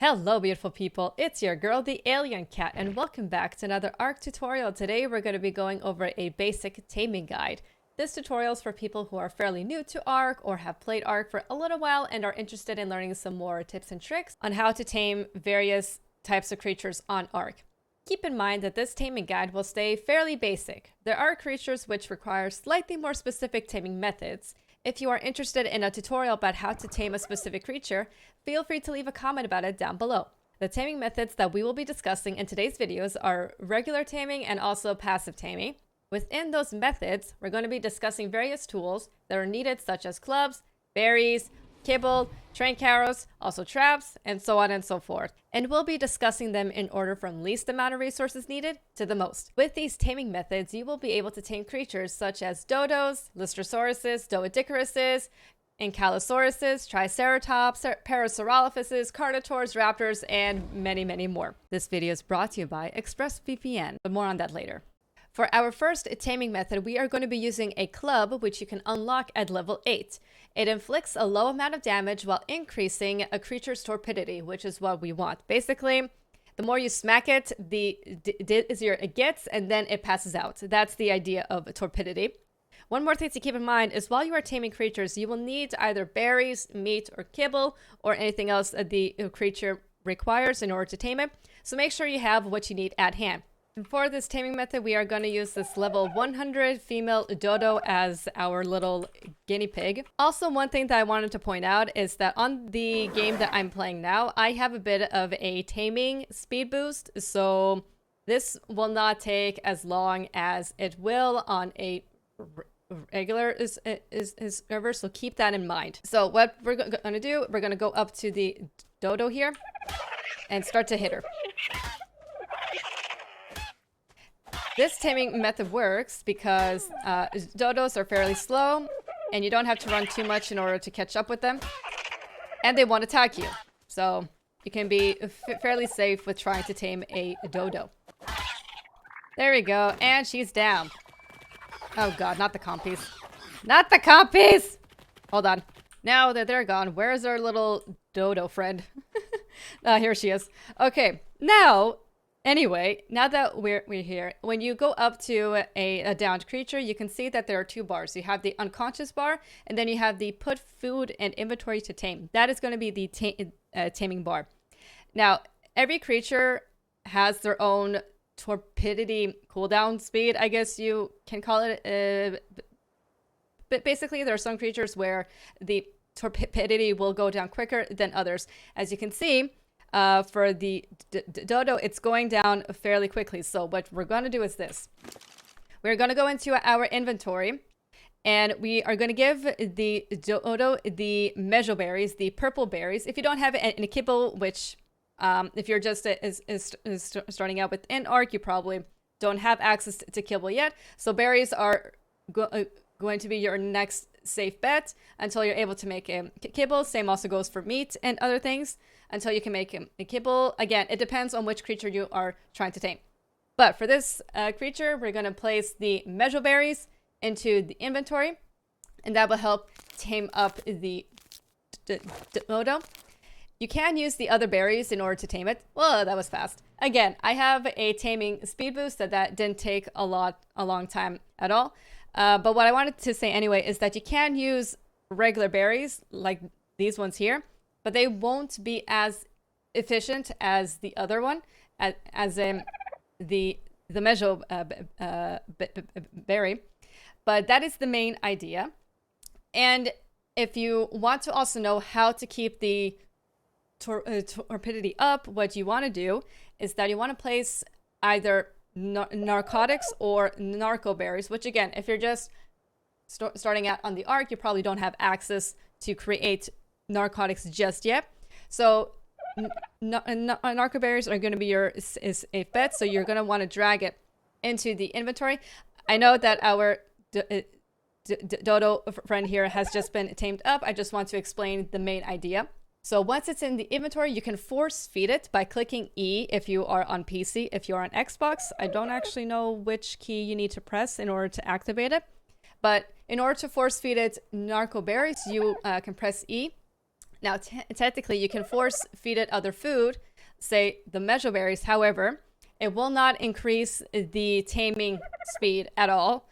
Hello beautiful people, it's your girl the Alien Cat and welcome back to another ARK tutorial. Today we're going to be going over a basic taming guide. This tutorial is for people who are fairly new to ARK or have played ARK for a little while and are interested in learning some more tips and tricks on how to tame various types of creatures on ARK. Keep in mind that this taming guide will stay fairly basic. There are creatures which require slightly more specific taming methods. If you are interested in a tutorial about how to tame a specific creature, feel free to leave a comment about it down below. The taming methods that we will be discussing in today's videos are regular taming and also passive taming. Within those methods, we're going to be discussing various tools that are needed such as clubs, berries, kibble, train carrots, also traps, and so on and so forth. And we'll be discussing them in order from least amount of resources needed to the most. With these taming methods, you will be able to tame creatures such as dodos, lystosauruses, doedicurises, ankylosauruses, triceratops, parasaurolophuses, carnivores, raptors, and many, many more. This video is brought to you by ExpressVPN, but more on that later. For our first taming method, we are going to be using a club, which you can unlock at level 8. It inflicts a low amount of damage while increasing a creature's torpidity, which is what we want. Basically, the more you smack it, the easier it gets, and then it passes out. That's the idea of torpidity. One more thing to keep in mind is while you are taming creatures, you will need either berries, meat, or kibble, or anything else that the creature requires in order to tame it. So make sure you have what you need at hand. And for this taming method, we are going to use this level 100 female dodo as our little guinea pig. Also, one thing that I wanted to point out is that on the game that I'm playing now, I have a bit of a taming speed boost. So this will not take as long as it will on a regular server. So keep that in mind. So what we're going to do, we're going to go up to the dodo here and start to hit her. This taming method works because dodos are fairly slow and you don't have to run too much in order to catch up with them. And they won't attack you. So you can be fairly safe with trying to tame a dodo. There we go. And she's down. Oh god, not the compies. Not the compies! Hold on. Now that they're gone, where's our little dodo friend? Here she is. Okay, now... Anyway, now that we're here, when you go up to a downed creature, you can see that there are two bars. You have the unconscious bar, and then you have the put food and inventory to tame. That is going to be the taming bar. Now, every creature has their own torpidity cooldown speed, I guess you can call it. But basically, there are some creatures where the torpidity will go down quicker than others. As you can see, for the dodo, it's going down fairly quickly. So what we're going to do is this. We're going to go into our inventory and we are going to give the dodo the measure berries, the purple berries. If you don't have it in a kibble, which if you're just starting out within ARK, you probably don't have access to kibble yet. So berries are going to be your next safe bet until you're able to make a kibble. Same also goes for meat and other things until you can make a kibble. Again, it depends on which creature you are trying to tame. But for this creature, we're going to place the measure berries into the inventory, and that will help tame up the dodo. You can use the other berries in order to tame it. Whoa, that was fast. Again, I have a taming speed boost that didn't take a long time at all. But what I wanted to say anyway is that you can use regular berries like these ones here, but they won't be as efficient as the other one, as in the measure berry. But that is the main idea. And if you want to also know how to keep the torpidity up, what you want to do is that you want to place either narcotics or narco berries, which again, if you're just starting out on the ARK, you probably don't have access to create narcotics just yet. So narco berries are going to be your safe bet. So you're going to want to drag it into the inventory. I know that our dodo friend here has just been tamed up. I just want to explain the main idea. So once it's in the inventory, you can force feed it by clicking E if you are on PC. If you're on Xbox, I don't actually know which key you need to press in order to activate it. But in order to force feed it narco berries, you can press E. Now, technically, you can force feed it other food, say the mejoberries. However, it will not increase the taming speed at all.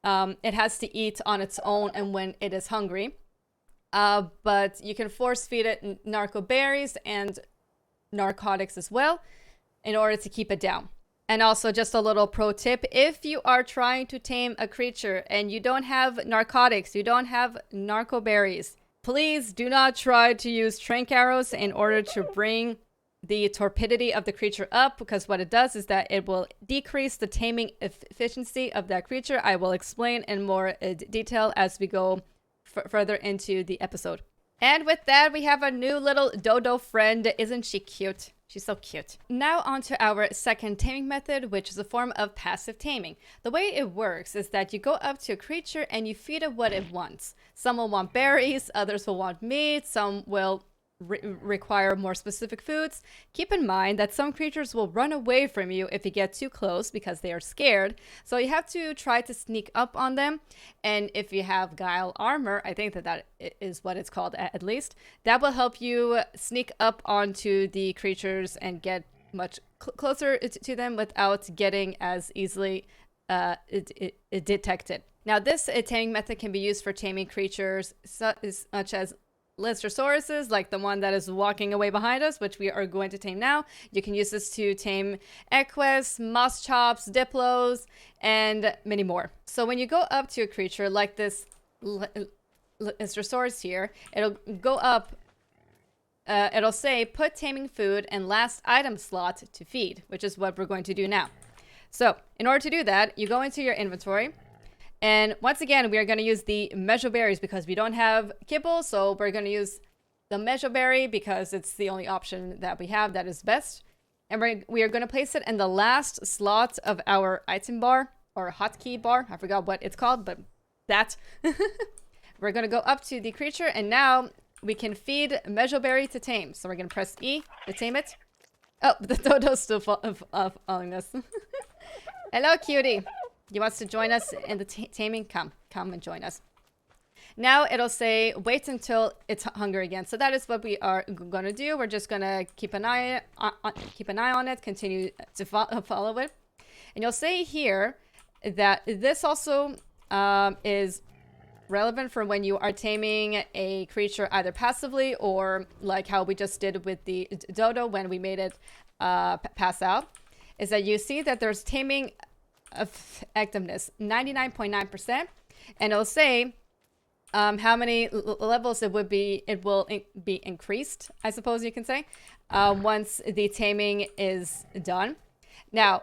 It has to eat on its own and when it is hungry. But you can force feed it narco berries and narcotics as well in order to keep it down. And also, just a little pro tip, if you are trying to tame a creature and you don't have narcotics, you don't have narco berries, please do not try to use trank arrows in order to bring the torpidity of the creature up, because what it does is that it will decrease the taming efficiency of that creature. I will explain in more detail as we go further into the episode. And with that, we have a new little dodo friend. Isn't she cute? She's so cute. Now on to our second taming method, which is a form of passive taming. The way it works is that you go up to a creature and you feed it what it wants. Some will want berries, others will want meat, some will require more specific foods. Keep in mind that some creatures will run away from you if you get too close because they are scared. So you have to try to sneak up on them. And if you have guile armor, I think that is what it's called at least, that will help you sneak up onto the creatures and get much closer to them without getting as easily detected. Now, this taming method can be used for taming creatures such as Lizardosauruses, like the one that is walking away behind us, which we are going to tame now. You can use this to tame Equus, Moschops, Diplos, and many more. So when you go up to a creature like this Lizardosaurus here, it'll go up, it'll say, put taming food and last item slot to feed, which is what we're going to do now. So in order to do that, you go into your inventory. And once again, we are going to use the mejoberries because we don't have kibble. So we're going to use the mejoberry because it's the only option that we have that is best. And we are going to place it in the last slot of our item bar or hotkey bar. I forgot what it's called, but that. We're going to go up to the creature and now we can feed mejoberry to tame. So we're going to press E to tame it. Oh, the dodo's still following us. Hello, cutie. You wants to join us in the taming? Come and join us. Now it'll say wait until it's hungry again. So that is what we are going to do. We're just going to keep an eye on it, continue to follow it. And you'll say here that this also is relevant for when you are taming a creature either passively or like how we just did with the dodo when we made it pass out, is that you see that there's taming effectiveness 99.9%, and it'll say how many levels it will be increased, I suppose you can say, once the taming is done. Now,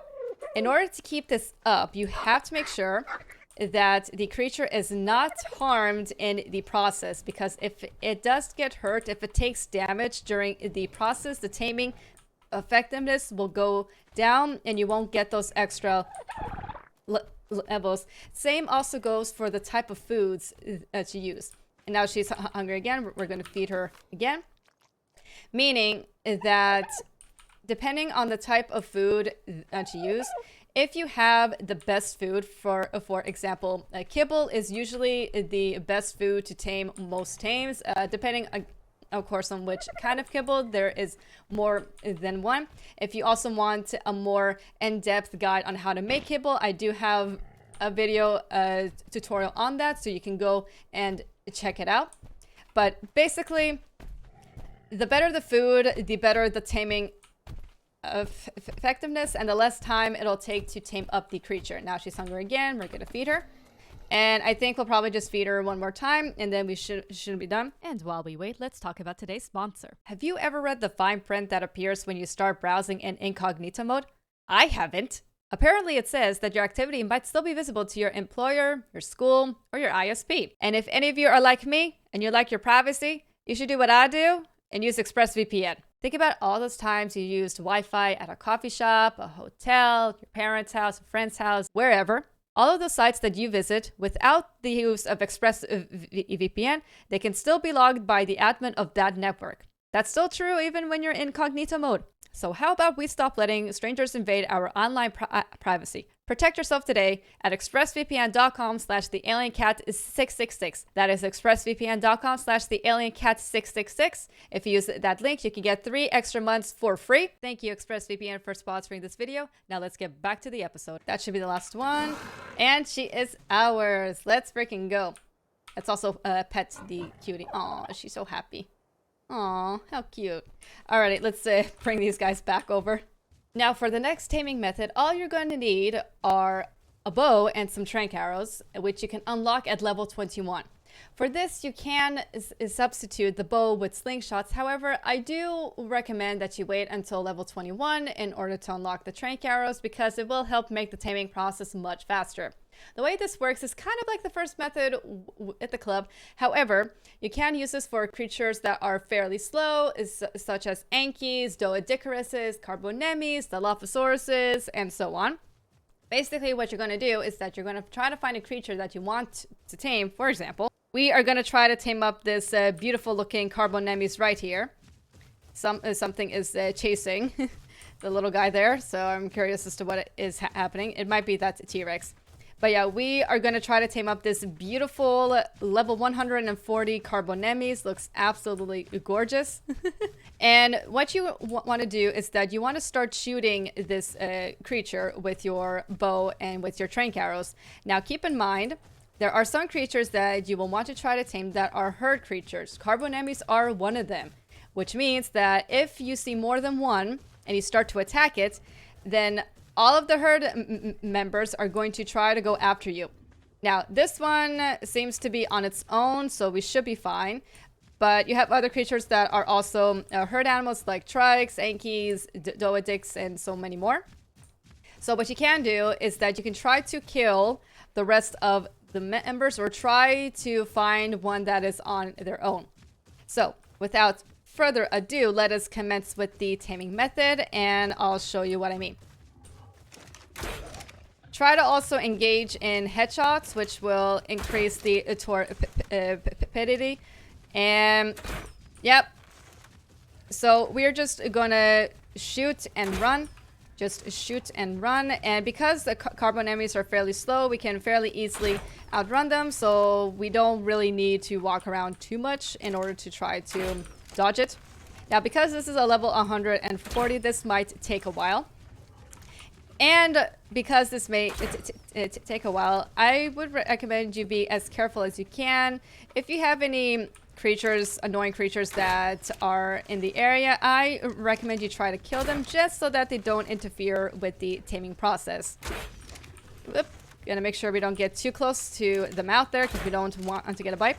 in order to keep this up, you have to make sure that the creature is not harmed in the process, because if it does get hurt, if it takes damage during the process, the taming effectiveness will go down and you won't get those extra levels. Same also goes for the type of foods that you use. And now she's hungry again. We're going to feed her again, meaning that depending on the type of food that you use, if you have the best food, for example, kibble is usually the best food to tame most tames, depending of course on which kind of kibble. There is more than one. If you also want a more in-depth guide on how to make kibble, I do have a video tutorial on that, so you can go and check it out. But basically, the better the food, the better the taming effectiveness, and the less time it'll take to tame up the creature. Now she's hungry again. We're gonna feed her. And I think we'll probably just feed her one more time, and then we shouldn't be done. And while we wait, let's talk about today's sponsor. Have you ever read the fine print that appears when you start browsing in incognito mode? I haven't. Apparently, it says that your activity might still be visible to your employer, your school, or your ISP. And if any of you are like me, and you like your privacy, you should do what I do and use ExpressVPN. Think about all those times you used Wi-Fi at a coffee shop, a hotel, your parents' house, a friend's house, wherever. All of the sites that you visit without the use of ExpressVPN, they can still be logged by the admin of that network. That's still true even when you're in incognito mode. So how about we stop letting strangers invade our online privacy? Protect yourself today at expressvpn.com/thealiencat666. That is expressvpn.com/thealiencat666. If you use that link, you can get 3 extra months for free. Thank you, ExpressVPN, for sponsoring this video. Now let's get back to the episode. That should be the last one. And she is ours. Let's freaking go. Let's also pet the cutie. Aw, she's so happy. Aw, how cute. Alrighty, let's bring these guys back over. Now for the next taming method, all you're going to need are a bow and some trank arrows, which you can unlock at level 21. For this, you can substitute the bow with slingshots. However, I do recommend that you wait until level 21 in order to unlock the trank arrows, because it will help make the taming process much faster. The way this works is kind of like the first method at the club. However, you can use this for creatures that are fairly slow, such as Ankies, Doedicaruses, Carbonemes, Dilophosauruses, and so on. Basically, what you're going to do is that you're going to try to find a creature that you want to tame. For example, we are going to try to tame up this beautiful looking Carbonemes right here. Something is chasing the little guy there, so I'm curious as to what is happening. It might be that T-Rex. But yeah, we are going to try to tame up this beautiful level 140 Carbonemes. Looks absolutely gorgeous. And what you want to do is that you want to start shooting this creature with your bow and with your trank arrows. Now keep in mind, there are some creatures that you will want to try to tame that are herd creatures. Carbonemes are one of them, which means that if you see more than one and you start to attack it, then all of the herd members are going to try to go after you. Now, this one seems to be on its own, so we should be fine. But you have other creatures that are also herd animals like Trikes, Ankies, Doedics, and so many more. So what you can do is that you can try to kill the rest of the members, or try to find one that is on their own. So without further ado, let us commence with the taming method, and I'll show you what I mean. Try to also engage in headshots, which will increase the rapidity. And yep. So we're just gonna shoot and run. Just shoot and run. And because the Carbonemes are fairly slow, we can fairly easily outrun them. So we don't really need to walk around too much in order to try to dodge it. Now, because this is a level 140, this might take a while. And because this may take a while, I would recommend you be as careful as you can. If you have any creatures, annoying creatures that are in the area, I recommend you try to kill them just so that they don't interfere with the taming process. Whoop. Gonna make sure we don't get too close to the mouth there, because we don't want to get a bite.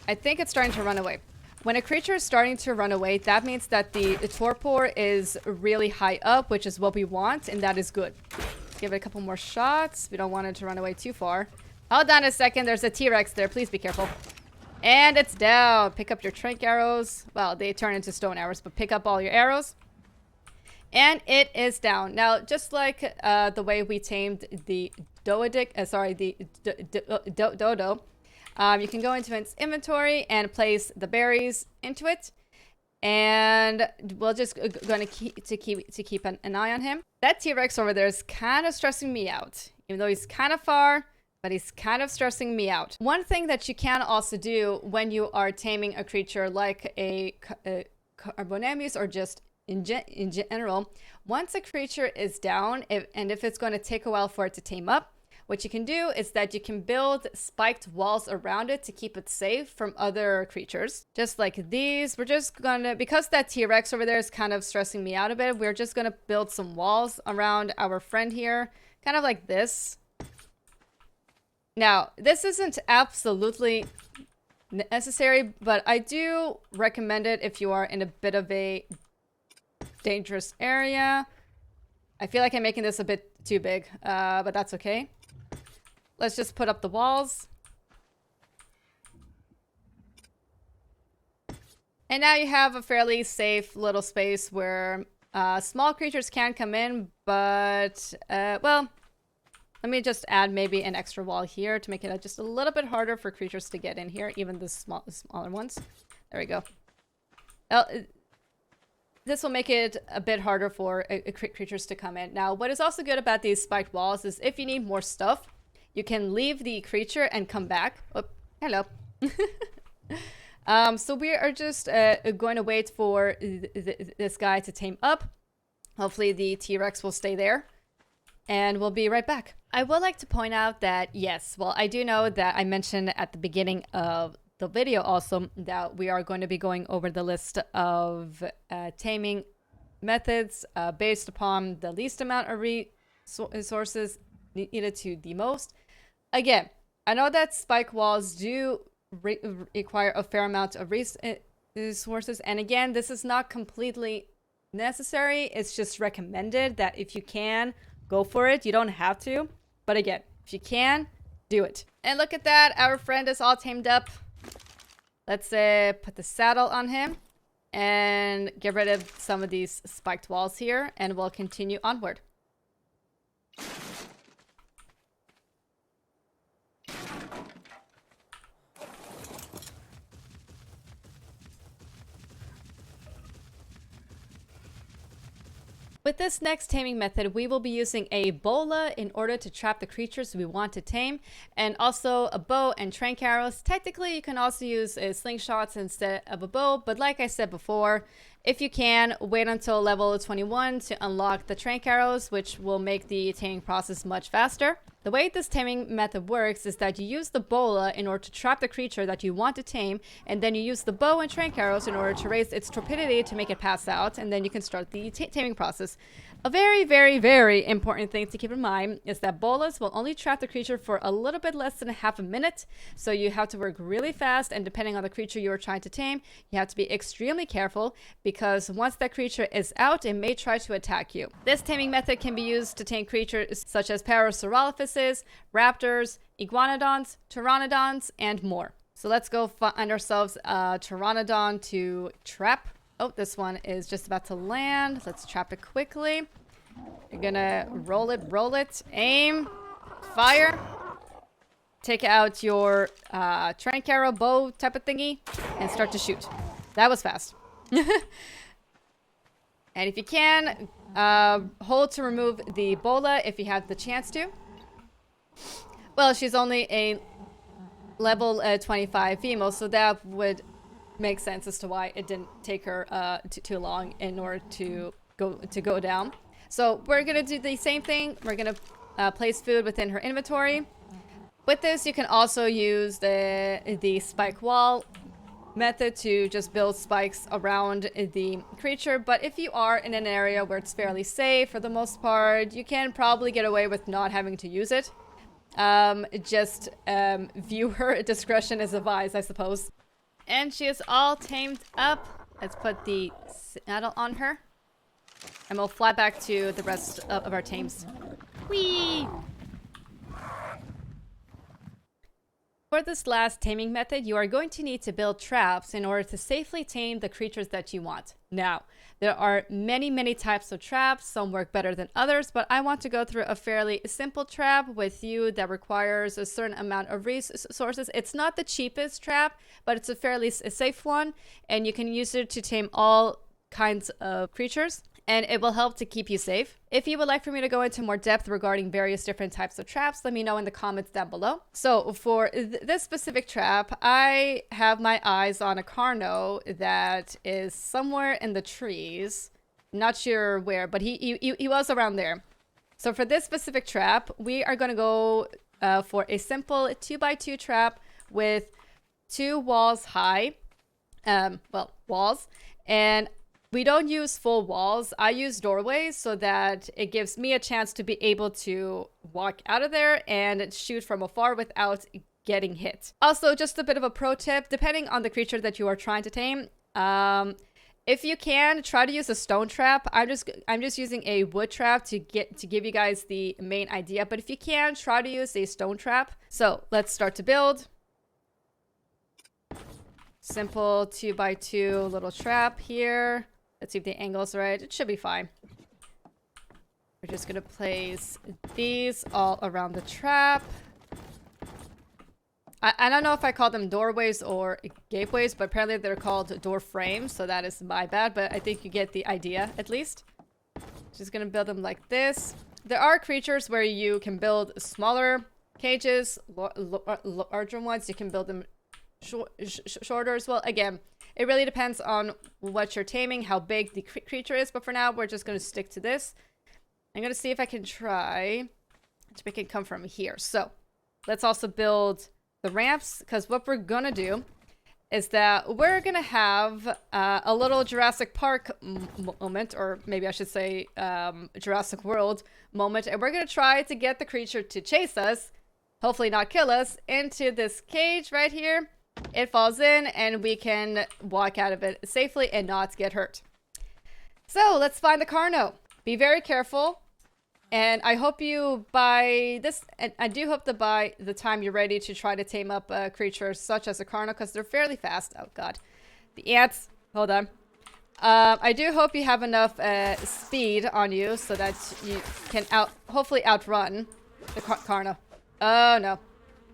I think it's starting to run away. When a creature is starting to run away, that means that the torpor is really high up, which is what we want, and that is good. Let's give it a couple more shots. We don't want it to run away too far. Hold on a second. There's a T-Rex there. Please be careful. And it's down. Pick up your trank arrows. Well, they turn into stone arrows, but pick up all your arrows. And it is down. Now, just like the way we tamed the Dodo, you can go into its inventory and place the berries into it, and we're just going to keep an eye on him. That T-Rex over there is kind of stressing me out, even though he's kind of far, but he's kind of stressing me out. One thing that you can also do when you are taming a creature like a Carbonemes, or just in general, once a creature is down, and if it's going to take a while for it to tame up, what you can do is that you can build spiked walls around it to keep it safe from other creatures. Just like these. We're just gonna, because that T-Rex over there is kind of stressing me out a bit, we're just gonna build some walls around our friend here. Kind of like this. Now, this isn't absolutely necessary, but I do recommend it if you are in a bit of a dangerous area. I feel like I'm making this a bit too big, but that's okay. Let's just put up the walls. And now you have a fairly safe little space where small creatures can come in, but, well, let me just add maybe an extra wall here to make it just a little bit harder for creatures to get in here, even the smaller ones. There we go. this will make it a bit harder for creatures to come in. Now, what is also good about these spiked walls is if you need more stuff, you can leave the creature and come back. Oh, hello. So we are just going to wait for this guy to tame up. Hopefully the T-Rex will stay there. And we'll be right back. I would like to point out that, yes, well, I do know that I mentioned at the beginning of the video also that we are going to be going over the list of taming methods based upon the least amount of resources needed to the most. Again, I know that spike walls do require a fair amount of resources, and again, this is not completely necessary. It's just recommended that if you can, go for it. You don't have to, but again, if you can, do it. And look at that, our friend is all tamed up. Let's put the saddle on him and get rid of some of these spiked walls here, and we'll continue onward. With this next taming method, we will be using a bola in order to trap the creatures we want to tame, and also a bow and trank arrows. Technically, you can also use slingshots instead of a bow, but like I said before, if you can, wait until level 21 to unlock the trank arrows, which will make the taming process much faster. The way this taming method works is that you use the bola in order to trap the creature that you want to tame, and then you use the bow and trank arrows in order to raise its torpidity to make it pass out, and then you can start the taming process. A very, very, very important thing to keep in mind is that bolas will only trap the creature for a little bit less than half a minute, so you have to work really fast, and depending on the creature you are trying to tame, you have to be extremely careful, because once that creature is out, it may try to attack you. This taming method can be used to tame creatures such as Parasaurolophuses, raptors, iguanodons, pteranodons, and more. So let's go find ourselves a pteranodon to trap. Oh, this one is just about to land. Let's trap it quickly. You're gonna roll it, aim, fire. Take out your trank arrow bow type of thingy and start to shoot. That was fast. And if you can, hold to remove the bola if you have the chance to. Well, she's only a level 25 female, so that would make sense as to why it didn't take her too long in order to go down. So we're gonna do the same thing. We're gonna place food within her inventory. With this, you can also use the spike wall method to just build spikes around the creature, but if you are in an area where it's fairly safe for the most part, you can probably get away with not having to use it. Viewer discretion is advised, I suppose. And she is all tamed up. Let's put the saddle on her, and we'll fly back to the rest of our tames. Whee! For this last taming method, you are going to need to build traps in order to safely tame the creatures that you want. Now, there are many types of traps. Some work better than others, but I want to go through a fairly simple trap with you that requires a certain amount of resources. It's not the cheapest trap, but it's a fairly safe one, and you can use it to tame all kinds of creatures, and it will help to keep you safe. If you would like for me to go into more depth regarding various different types of traps, let me know in the comments down below. So for this specific trap, I have my eyes on a Carno that is somewhere in the trees. Not sure where, but he was around there. So for this specific trap, we are going to go for a simple 2x2 trap with 2 walls high. Walls. And we don't use full walls. I use doorways so that it gives me a chance to be able to walk out of there and shoot from afar without getting hit. Also, just a bit of a pro tip, depending on the creature that you are trying to tame, if you can, try to use a stone trap. I'm just using a wood trap to give you guys the main idea, but if you can, try to use a stone trap. So let's start to build. Simple 2x2 little trap here. Let's see if the angle's right. It should be fine. We're just gonna place these all around the trap. I don't know if I call them doorways or gateways, but apparently they're called door frames, so that is my bad, but I think you get the idea, at least. Just gonna build them like this. There are creatures where you can build smaller cages, larger ones. You can build them shorter as well. Again, it really depends on what you're taming, how big the creature is, but for now, we're just gonna stick to this. I'm gonna see if I can try to make it come from here. So, let's also build the ramps, because what we're gonna do is that we're gonna have a little Jurassic Park moment, or maybe I should say Jurassic World moment, and we're gonna try to get the creature to chase us, hopefully not kill us, into this cage right here. It falls in, and we can walk out of it safely and not get hurt. So, let's find the Carno. Be very careful. And I hope you buy this, and I do hope that by the time you're ready to try to tame up creatures such as a Carno, because they're fairly fast. Oh god. The ants. Hold on. I do hope you have enough speed on you so that you can hopefully outrun the Carno. Oh no.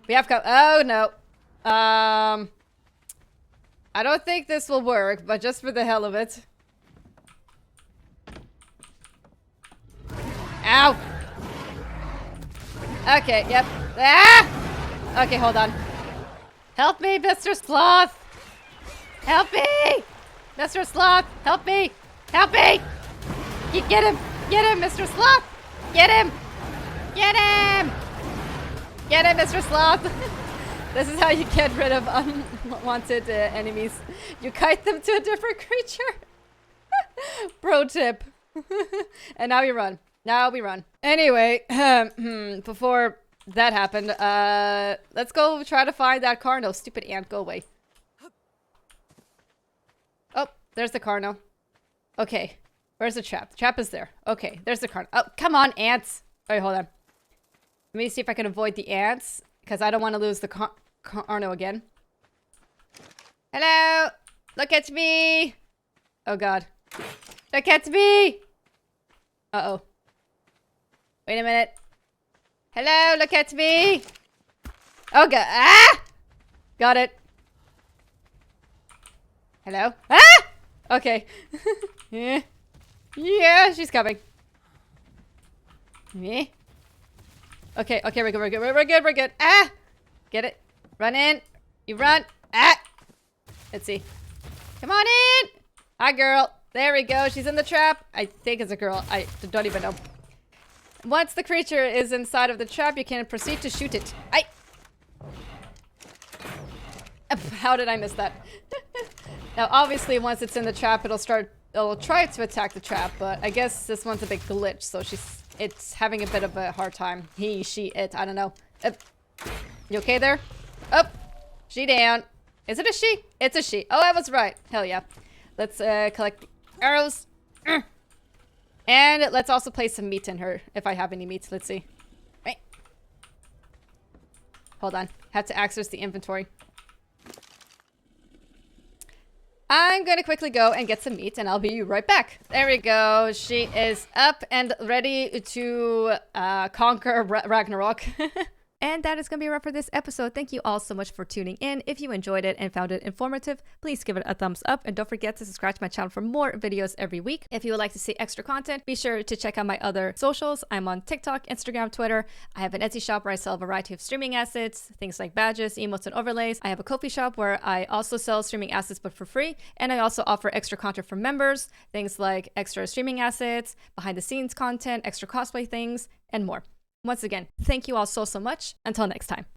We have oh no. I don't think this will work, but just for the hell of it. Ow! Okay, yep. Ah! Okay, hold on. Help me, Mr. Sloth! Help me! Mr. Sloth, help me! Help me! Get him! Get him, Mr. Sloth! Get him! Get him! Get him, Mr. Sloth! This is how you get rid of unwanted enemies. You kite them to a different creature. Pro tip. And now we run. Now we run. Anyway, before that happened, let's go try to find that Carno. Stupid ant, go away. Oh, there's the Carno. Okay, where's the trap? The trap is there. Okay, there's the Carno. Oh, come on, ants. All right, hold on. Let me see if I can avoid the ants, because I don't want to lose the Carno again. Hello! Look at me! Oh, God. Look at me! Uh-oh. Wait a minute. Hello, look at me. Oh god. Ah! Got it. Hello? Ah! Okay. Yeah. Yeah, she's coming. Yeah. Okay, okay, we're good, we're good. Ah! Get it. Run in. You run. Ah! Let's see. Come on in. Hi, girl. There we go. She's in the trap. I think it's a girl. I don't even know. Once the creature is inside of the trap, you can proceed to shoot it. How did I miss that? Now, obviously, once it's in the trap, it'll try to attack the trap, but I guess this one's a bit glitched, so it's having a bit of a hard time. He, she, it, I don't know. You okay there? Up. She down. Is it a she? It's a she. Oh, I was right. Hell yeah. Let's collect arrows. And let's also place some meat in her, if I have any meat. Let's see. Right. Hold on. Have to access the inventory. I'm gonna quickly go and get some meat, and I'll be right back. There we go. She is up and ready to conquer Ragnarok. And that is going to be a wrap for this episode. Thank you all so much for tuning in. If you enjoyed it and found it informative, please give it a thumbs up. And don't forget to subscribe to my channel for more videos every week. If you would like to see extra content, be sure to check out my other socials. I'm on TikTok, Instagram, Twitter. I have an Etsy shop where I sell a variety of streaming assets, things like badges, emotes, and overlays. I have a Ko-fi shop where I also sell streaming assets but for free. And I also offer extra content for members, things like extra streaming assets, behind the scenes content, extra cosplay things, and more. Once again, thank you all so much. Until next time.